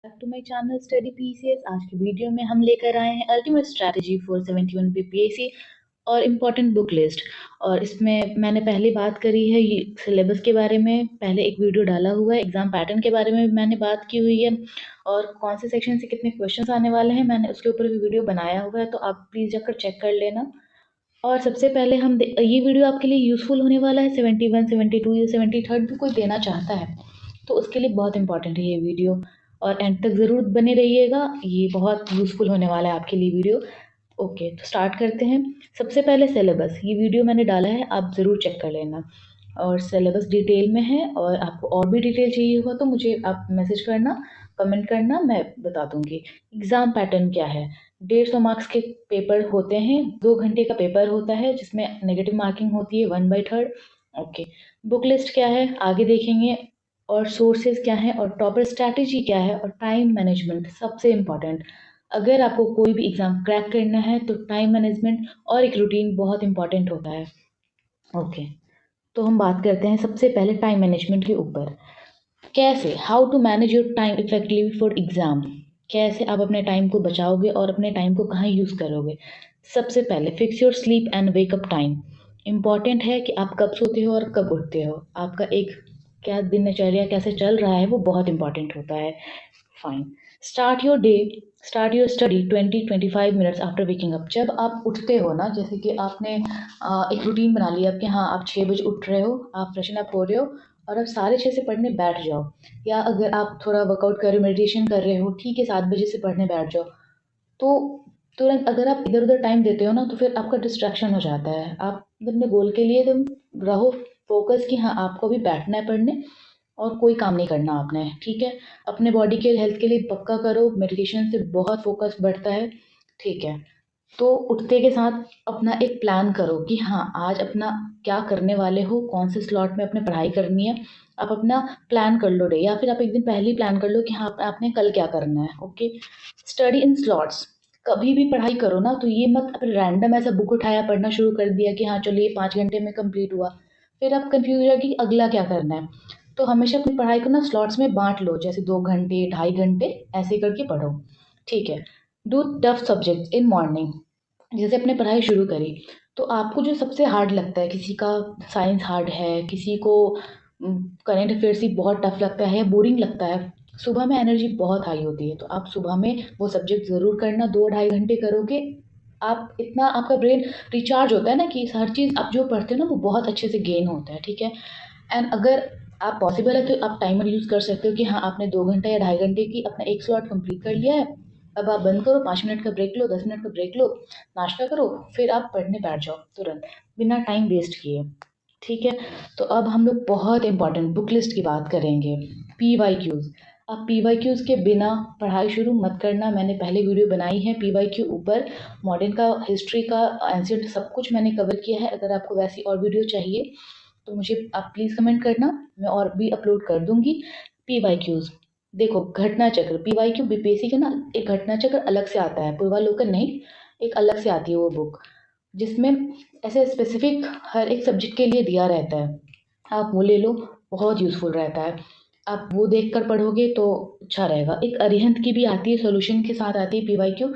Back to my channel study PCS. आज की video में हम लेकर आए हैं अल्टीमेट स्ट्रैटेजी फॉर 71 बीपीएससी और इम्पोर्टेंट बुक लिस्ट। और इसमें मैंने पहले बात करी है ये सिलेबस के बारे में, पहले एक वीडियो डाला हुआ है। एग्जाम पैटर्न के बारे में मैंने बात की हुई है और कौन से सेक्शन से कितने क्वेश्चंस आने वाले हैं मैंने उसके ऊपर भी वीडियो बनाया हुआ है, तो आप प्लीज़ जाकर चेक कर लेना। और सबसे पहले ये वीडियो आपके लिए यूज़फुल होने वाला है। 71, 72 या 73 भी कोई देना चाहता है तो उसके लिए बहुत इंपॉर्टेंट है ये वीडियो, और एंड तक ज़रूर बने रहिएगा, ये बहुत यूज़फुल होने वाला है आपके लिए वीडियो। ओके, तो स्टार्ट करते हैं। सबसे पहले सिलेबस, ये वीडियो मैंने डाला है, आप ज़रूर चेक कर लेना। और सिलेबस डिटेल में है, और आपको और भी डिटेल चाहिए होगा तो मुझे आप मैसेज करना, कमेंट करना, मैं बता दूंगी। एग्ज़ाम पैटर्न क्या है? 150 मार्क्स के पेपर होते हैं, 2 घंटे का पेपर होता है जिसमें नेगेटिव मार्किंग होती है 1/3। ओके, बुक लिस्ट क्या है आगे देखेंगे, और सोर्सेज क्या है, और टॉपर स्ट्रैटेजी क्या है, और टाइम मैनेजमेंट सबसे इम्पॉर्टेंट। अगर आपको कोई भी एग्ज़ाम क्रैक करना है तो टाइम मैनेजमेंट और एक रूटीन बहुत इंपॉर्टेंट होता है। ओके, तो हम बात करते हैं सबसे पहले टाइम मैनेजमेंट के ऊपर। कैसे, how to manage your time effectively for exam. कैसे आप अपने टाइम को बचाओगे और अपने टाइम को कहाँ यूज़ करोगे। सबसे पहले fix your sleep and wake up time. Important है कि आप कब सोते हो और कब उठते हो। आपका एक क्या दिनचर्या कैसे चल रहा है वो बहुत इंपॉर्टेंट होता है। Fine, start your day, start your study 20-25 minutes after waking up. जब आप उठते हो ना, जैसे कि आपने एक रूटीन बना लिया कि हाँ आप 6 बजे उठ रहे हो, आप फ्रेशन अप हो रहे हो और आप 6:30 से पढ़ने बैठ जाओ। या अगर आप थोड़ा वर्कआउट कर रहे हो, मेडिटेशन कर रहे हो, ठीक है 7 बजे से पढ़ने बैठ जाओ। तो तुरंत अगर आप इधर उधर टाइम देते हो ना तो फिर आपका डिस्ट्रैक्शन हो जाता है। आप अपने गोल के लिए तुम रहो फोकस कि हाँ आपको भी बैठना है पढ़ने, और कोई काम नहीं करना आपने, ठीक है। अपने बॉडी के हेल्थ के लिए पक्का करो, मेडिटेशन से बहुत फोकस बढ़ता है, ठीक है। तो उठते के साथ अपना एक प्लान करो कि हाँ आज अपना क्या करने वाले हो, कौन से स्लॉट में अपने पढ़ाई करनी है। आप अपना प्लान कर लो डे, या फिर आप एक दिन पहले ही प्लान कर लो कि हाँ आपने कल क्या करना है। Okay, study in slots. कभी भी पढ़ाई करो ना तो ये मत अपने रैंडम ऐसा बुक उठाया पढ़ना शुरू कर दिया कि हाँ चलिए 5 घंटे में कंप्लीट हुआ, फिर आप कंफ्यूज हो जाए कि अगला क्या करना है। तो हमेशा अपनी पढ़ाई को ना स्लॉट्स में बांट लो, जैसे 2 घंटे 2.5 घंटे ऐसे करके पढ़ो, ठीक है। Do tough subject in morning. जैसे अपने पढ़ाई शुरू करी तो आपको जो सबसे हार्ड लगता है, किसी का साइंस हार्ड है, किसी को करंट अफेयर्स ही बहुत टफ लगता है या बोरिंग लगता है, सुबह में एनर्जी बहुत हाई होती है, तो आप सुबह में वो सब्जेक्ट ज़रूर करना। 2-2.5 घंटे करोगे, आप इतना आपका ब्रेन रिचार्ज होता है ना कि हर चीज़ आप जो पढ़ते हो ना वो बहुत अच्छे से गेन होता है, ठीक है। एंड अगर आप पॉसिबल है तो आप टाइमर यूज़ कर सकते हो कि हाँ आपने 2 घंटे या 2.5 घंटे की अपना एक स्लॉट कंप्लीट कर लिया है, अब आप बंद करो, 5 मिनट का ब्रेक लो, 10 मिनट का ब्रेक लो, नाश्ता करो, फिर आप पढ़ने बैठ जाओ तुरंत, बिना टाइम वेस्ट किए, ठीक है। तो अब हम लोग बहुत इंपॉर्टेंट बुक लिस्ट की बात करेंगे। PYQs। आप PYQs के बिना पढ़ाई शुरू मत करना। मैंने पहले वीडियो बनाई है PYQ ऊपर, मॉडर्न का, हिस्ट्री का, एंशिएंट सब कुछ मैंने कवर किया है। अगर आपको वैसी और वीडियो चाहिए तो मुझे आप प्लीज़ कमेंट करना, मैं और भी अपलोड कर दूंगी। PYQs देखो, घटना चक्र, PYQ बीपीएससी का ना एक घटना चक्र अलग से आता है, पूर्वालोकन नहीं, एक अलग से आती है वो बुक, जिसमें ऐसे स्पेसिफिक हर एक सब्जेक्ट के लिए दिया रहता है। आप वो ले लो, बहुत यूज़फुल रहता है। आप वो देख कर पढ़ोगे तो अच्छा रहेगा। एक अरिहंत की भी आती है, सॉल्यूशन के साथ आती है PYQ,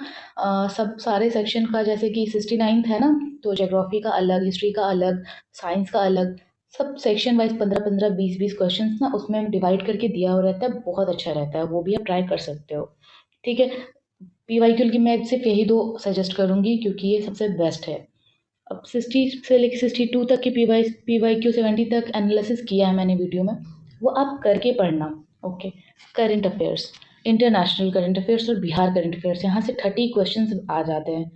सब सारे सेक्शन का, जैसे कि 69th है ना, तो ज्योग्राफी का अलग, हिस्ट्री का अलग, साइंस का अलग, सब सेक्शन वाइज 15-15, 20-20 क्वेश्चंस ना उसमें डिवाइड करके दिया हुआ रहता है, बहुत अच्छा रहता है, वो भी आप ट्राई कर सकते हो, ठीक है। PYQ की मैं सिर्फ यही दो सजेस्ट करूंगी क्योंकि ये सबसे बेस्ट है। अब 60 से लेकर 62 तक की PYQ 70 तक एनालिसिस किया है मैंने वीडियो में, वो आप करके पढ़ना। Okay, current affairs, international current affairs और बिहार करंट अफेयर्स, यहाँ से 30 क्वेश्चंस आ जाते हैं।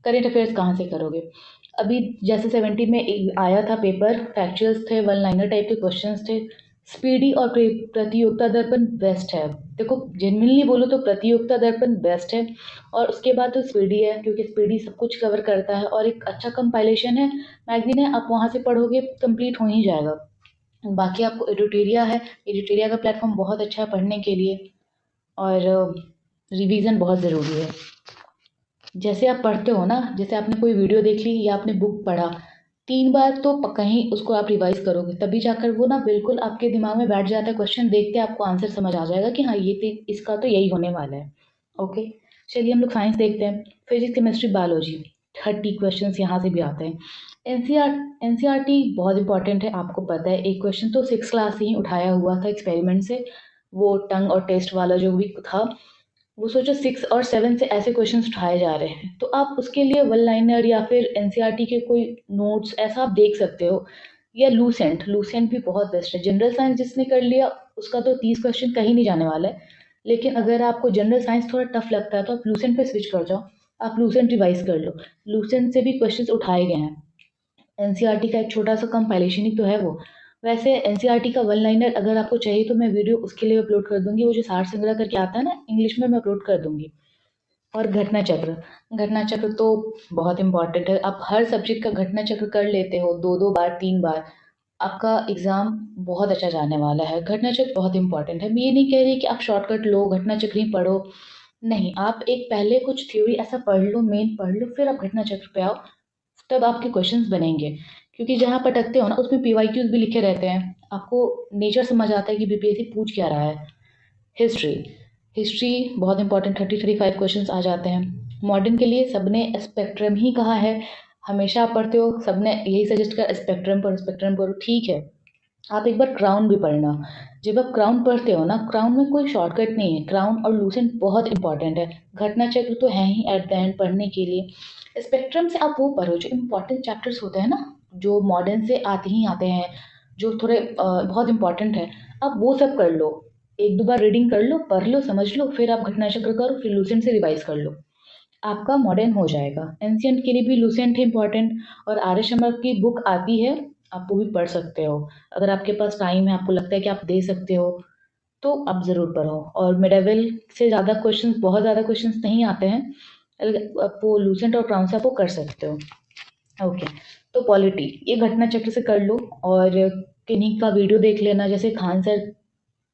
करंट अफेयर्स कहाँ से करोगे? अभी जैसे 70 में आया था पेपर, फैक्चुअल्स थे, वन लाइनर टाइप के क्वेश्चंस थे। स्पीडी और प्रतियोगिता दर्पण बेस्ट है। देखो जेन्युइनली बोलो तो प्रतियोगिता दर्पण बेस्ट है, और उसके बाद तो स्पीडी है, क्योंकि स्पीडी सब कुछ कवर करता है और एक अच्छा कंपाइलेशन है, मैगजीन है, आप वहाँ से पढ़ोगे कंप्लीट हो ही जाएगा। बाकी आपको एडिटोरिया है, एडिटोरिया का प्लेटफॉर्म बहुत अच्छा है पढ़ने के लिए, और रिवीजन बहुत ज़रूरी है। जैसे आप पढ़ते हो ना, जैसे आपने कोई वीडियो देख ली या आपने बुक पढ़ा, 3 बार तो पक्का ही उसको आप रिवाइज़ करोगे, तभी जाकर वो ना बिल्कुल आपके दिमाग में बैठ जाता है, क्वेश्चन देखते आपको आंसर समझ आ जाएगा कि हाँ, ये इसका तो यही होने वाला है। ओके, चलिए हम लोग साइंस देखते हैं। फिज़िक्स, केमिस्ट्री, बायोलॉजी 30 क्वेश्चंस यहाँ से भी आते हैं। एनसीईआरटी बहुत इंपॉर्टेंट है, आपको पता है। एक क्वेश्चन तो 6th क्लास से ही उठाया हुआ था एक्सपेरिमेंट से, वो टंग और टेस्ट वाला जो भी था, वो सोचो 6 और 7 से ऐसे क्वेश्चंस उठाए जा रहे हैं, तो आप उसके लिए वन लाइनर या फिर एनसीईआरटी के कोई नोट्स ऐसा आप देख सकते हो, या लूसेंट। लूसेंट भी बहुत बेस्ट है। जनरल साइंस जिसने कर लिया उसका तो 30 क्वेश्चन कहीं नहीं जाने वाला है, लेकिन अगर आपको जनरल साइंस थोड़ा टफ लगता है तो आप लूसेंट पे स्विच कर जाओ, आप लूसेंट रिवाइज कर लो। लूसेंट से भी क्वेश्चंस उठाए गए हैं। एनसीईआरटी का एक छोटा सा कंपाइलेशन ही तो है वो। वैसे एनसीईआरटी का वन लाइनर अगर आपको चाहिए तो मैं वीडियो उसके लिए अपलोड कर दूंगी, वो जो सार संग्रह करके आता है ना इंग्लिश में, मैं अपलोड कर दूंगी। और घटना चक्र, घटना चक्र तो बहुत इंपॉर्टेंट है। आप हर सब्जेक्ट का घटना चक्र कर लेते हो 2-2 बार 3 बार, आपका एग्जाम बहुत अच्छा जाने वाला है। घटना चक्र बहुत इंपॉर्टेंट है। मैं ये नहीं कह रही कि आप शॉर्टकट लो, घटना चक्र ही पढ़ो, नहीं। आप एक पहले कुछ थ्योरी ऐसा पढ़ लो, मेन पढ़ लो, फिर आप घटना चक्र पे आओ, तब आपके क्वेश्चंस बनेंगे। क्योंकि जहाँ पटकते हो ना उसमें पीवाईक्यूज भी लिखे रहते हैं, आपको नेचर समझ आता है कि बीपीएससी पूछ क्या रहा है। हिस्ट्री, हिस्ट्री बहुत इंपॉर्टेंट, 30-35 क्वेश्चंस आ जाते हैं। मॉडर्न के लिए सबने स्पेक्ट्रम ही कहा है, हमेशा आप पढ़ते हो, सबने यही सजेस्ट किया स्पेक्ट्रम पर, स्पेक्ट्रम पर, ठीक है। आप एक बार क्राउन भी पढ़ना। जब आप क्राउन पढ़ते हो ना, क्राउन में कोई शॉर्टकट नहीं है, क्राउन और लूसेंट बहुत इंपॉर्टेंट है। घटना चक्र तो है ही एट द एंड पढ़ने के लिए। स्पेक्ट्रम से आप वो पढ़ो जो इंपॉर्टेंट चैप्टर्स होते हैं ना, जो मॉडर्न से आते ही आते हैं, जो थोड़े बहुत इंपॉर्टेंट है, आप वो सब कर लो। एक दो बार रीडिंग कर लो, पढ़ लो, समझ लो, फिर आप घटना चक्र करो, फिर लूसेंट से रिवाइज कर लो, आपका मॉडर्न हो जाएगा। एंशियंट के लिए भी लूसेंट है इंपॉर्टेंट, और आर्य शर्मा की बुक आती है, आप वो भी पढ़ सकते हो। अगर आपके पास टाइम है, आपको लगता है कि आप दे सकते हो, तो आप ज़रूर पढ़ो। और मिडावेल से ज़्यादा क्वेश्चंस, बहुत ज़्यादा क्वेश्चंस नहीं आते हैं, आप वो लूसेंट और क्राउन से आप वो कर सकते हो। ओके, तो पॉलिटी ये घटना चक्र से कर लो, और किन्हीं का वीडियो देख लेना, जैसे खान सर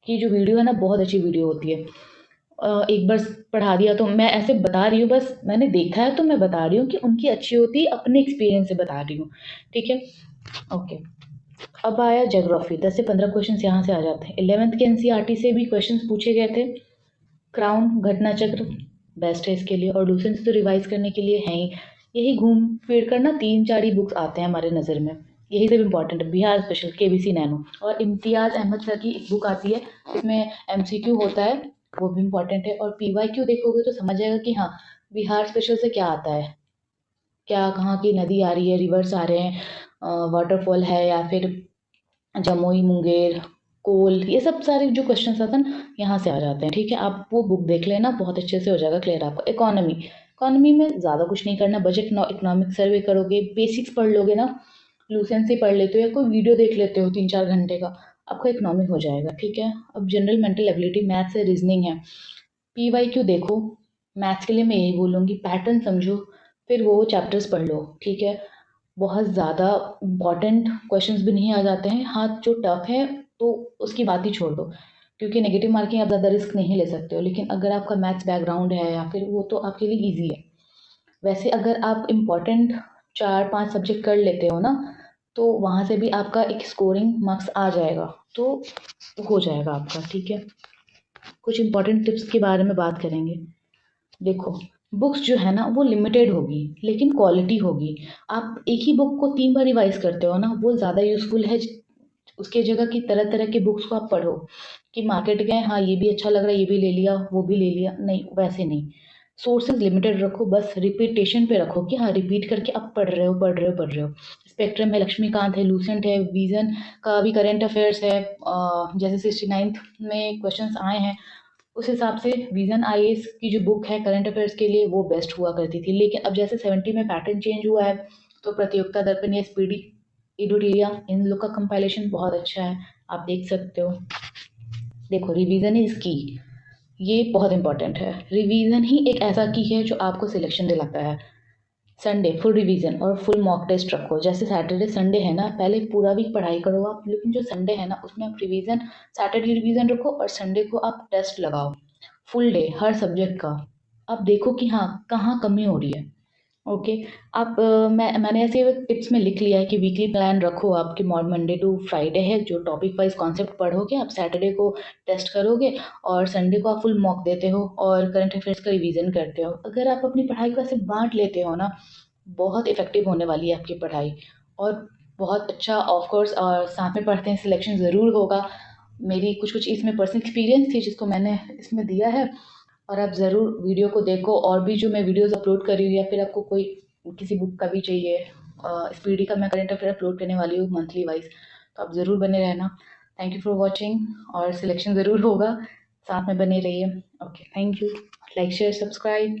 की जो वीडियो है ना, बहुत अच्छी वीडियो होती है। एक बार पढ़ा दिया तो मैं ऐसे बता रही हूँ, बस मैंने देखा है तो मैं बता रही हूँ कि उनकी अच्छी होती है, अपने एक्सपीरियंस से बता रही हूँ, ठीक है। ओके, अब आया ज्योग्राफी, 10 से 15 क्वेश्चंस यहाँ से आ जाते हैं। 11th के एनसीईआरटी से भी क्वेश्चंस पूछे गए थे। क्राउन, घटना चक्र बेस्ट है इसके लिए, और लूसेंट से तो रिवाइज करने के लिए है ही। यही घूम फिर कर ना 3-4 ही बुक्स आते हैं हमारे नज़र में, यही सब इंपॉर्टेंट है। बिहार स्पेशल, केबीसी नैनो, और इम्तियाज़ अहमद सर की एक बुक आती है, इसमें एमसीक्यू होता है, वो भी इंपॉर्टेंट है। और पीवाईक्यू देखोगे तो समझ जाएगा कि हाँ, बिहार स्पेशल से क्या आता है, क्या कहाँ की नदी आ रही है, रिवर्स आ रहे हैं, वाटरफॉल है, या फिर जमुई, मुंगेर, कोल, ये सब सारे जो क्वेश्चंस आते हैं ना, यहाँ से आ जाते हैं, ठीक है। आप वो बुक देख लेना, बहुत अच्छे से हो जाएगा क्लियर आपका। इकोनॉमी, इकोनॉमी में ज़्यादा कुछ नहीं करना, बजट इकोनॉमिक सर्वे करोगे, बेसिक्स पढ़ लोगे ना, लूसेंट से पढ़ लेते हो या कोई वीडियो देख लेते हो 3-4 घंटे का, आपका इकोनॉमिक हो जाएगा, ठीक है। अब जनरल मेंटल एबिलिटी, मैथ्स है, रीजनिंग है। पीवाईक्यू देखो, मैथ्स के लिए मैं यही बोलूँगी, पैटर्न समझो, फिर वो चैप्टर्स पढ़ लो, ठीक है। बहुत ज़्यादा इम्पॉर्टेंट क्वेश्चंस भी नहीं आ जाते हैं, हाँ जो टफ है तो उसकी बात ही छोड़ दो, क्योंकि नेगेटिव मार्किंग आप ज़्यादा रिस्क नहीं ले सकते हो। लेकिन अगर आपका मैथ्स बैकग्राउंड है या फिर वो, तो आपके लिए ईजी है। वैसे अगर आप इम्पॉर्टेंट 4-5 सब्जेक्ट कर लेते हो ना, तो वहाँ से भी आपका एक स्कोरिंग मार्क्स आ जाएगा, तो हो जाएगा आपका, ठीक है। कुछ इंपॉर्टेंट टिप्स के बारे में बात करेंगे। देखो, बुक्स जो है ना वो लिमिटेड होगी, लेकिन क्वालिटी होगी। आप एक ही बुक को 3 बार रिवाइज करते हो ना, वो ज़्यादा यूज़फुल है। उसके जगह की तरह तरह के बुक्स को आप पढ़ो, कि मार्केट गए, हाँ ये भी अच्छा लग रहा है, ये भी ले लिया, वो भी ले लिया, नहीं वैसे नहीं। सोर्सेज लिमिटेड रखो, बस रिपीटेशन पे रखो, कि हाँ रिपीट करके आप पढ़ रहे हो, पढ़ रहे हो, पढ़ रहे हो। स्पेक्ट्रम है, लक्ष्मीकांत है, लूसेंट है, विजन का भी करंट अफेयर्स है, जैसे 69th में क्वेश्चंस आए हैं, उस हिसाब से विजन आईएएस की जो बुक है करंट अफेयर्स के लिए, वो बेस्ट हुआ करती थी। लेकिन अब जैसे 70 में पैटर्न चेंज हुआ है, तो प्रतियोगिता दर्पण या स्पीडी एडोटेरिया, इन लोग का कंपाइलेशन बहुत अच्छा है, आप देख सकते हो। देखो, रिवीजन इज की, ये बहुत इंपॉर्टेंट है। रिवीजन ही एक ऐसा की है जो आपको सिलेक्शन दिलाता है। संडे फुल रिवीजन और फुल मॉक टेस्ट रखो। जैसे सैटरडे संडे है ना, पहले पूरा वीक पढ़ाई करो आप, लेकिन जो संडे है ना उसमें आप रिवीजन, सैटरडे रिवीजन रखो, और संडे को आप टेस्ट लगाओ, फुल डे हर सब्जेक्ट का। अब देखो कि हाँ कहाँ कमी हो रही है, ओके। आप मैंने ऐसे टिप्स में लिख लिया है कि वीकली प्लान रखो आपके मंडे टू फ्राइडे है, जो टॉपिक वाइज कॉन्सेप्ट पढ़ोगे, आप सैटरडे को टेस्ट करोगे और संडे को आप फुल मॉक देते हो और करंट अफेयर्स का रिवीजन करते हो। अगर आप अपनी पढ़ाई को ऐसे बाँट लेते हो ना, बहुत इफ़ेक्टिव होने वाली है आपकी पढ़ाई और बहुत अच्छा ऑफ कोर्स और साथ में पढ़ते हैं सिलेक्शन ज़रूर होगा। मेरी कुछ-कुछ इसमें पर्सनल एक्सपीरियंस थी जिसको मैंने इसमें दिया है और आप ज़रूर वीडियो को देखो और भी जो मैं वीडियोज़ अपलोड कर रही हूँ या फिर आपको कोई किसी बुक का भी चाहिए स्पीडी का मैं करंट अफेयर अपलोड करने वाली हूँ मंथली वाइज, तो आप ज़रूर बने रहना। थैंक यू फॉर वॉचिंग और सिलेक्शन ज़रूर होगा, साथ में बने रहिए। Okay, thank you. Like share subscribe.